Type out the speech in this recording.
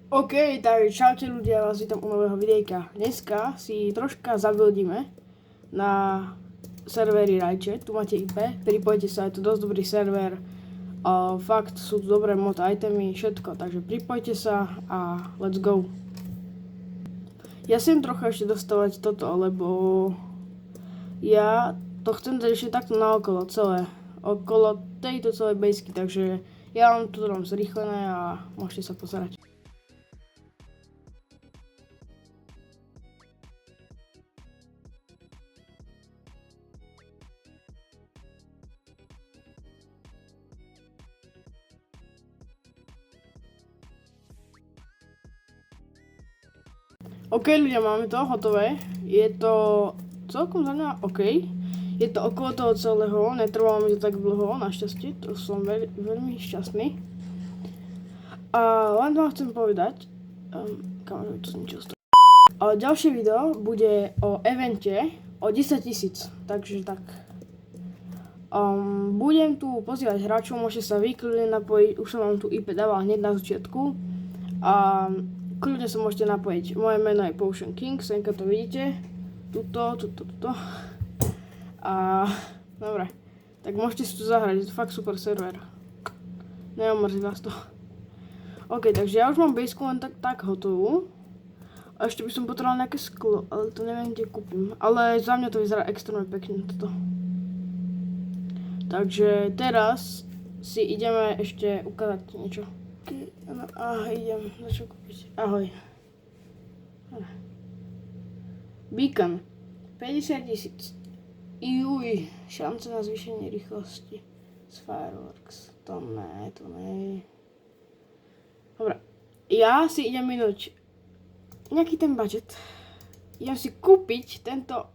OK, takže čaute ľudia, vás vítam u nového videjka. Dneska si troška zabuildíme na serveri Rajče. Tu máte IP, pripojte sa, je to dosť dobrý server. Fakt sú tu dobré mod itemy, všetko, takže pripojte sa a let's go. Ja sem trocha ešte dostavať toto, lebo ja to chcem dať ešte takto naokolo celé. Okolo tejto celej basky, takže ja vám to dám zrýchlené a môžete sa pozerať. OK ľudia, máme to hotové. Je to celkom za mňa OK. Je to okolo toho celého, netrvalo mi to tak dlho, našťastie, to som veľmi šťastný. A len vám chcem povedať, kamože to zničil to. Ďalšie video bude o evente o 10 000, takže tak. Budem tu pozývať hráčov, môžete sa kľudne napojiť, už som vám tu IP dával hneď na začiatku. Kľudne sa môžete napojiť. Moje meno je Potion King, senka to vidíte. Tuto. Dobre, tak môžete si tu zahrať, je to fakt super server. Neomrzí vás to. OK, takže ja už mám baseku len tak hotovú. A ešte by som potreboval nejaké sklo, ale to neviem, kde kúpim. Ale za mňa to vyzerá extrémne pekne toto. Takže teraz si ideme ešte ukázať niečo. Idem, na čo kúpiť? Ahoj. Beacon. 50 000. Juj, šance na zvýšenie rýchlosti. Z Fireworks. To ne. Dobre. Ja si idem minúť nejaký ten budget. Idem si kúpiť tento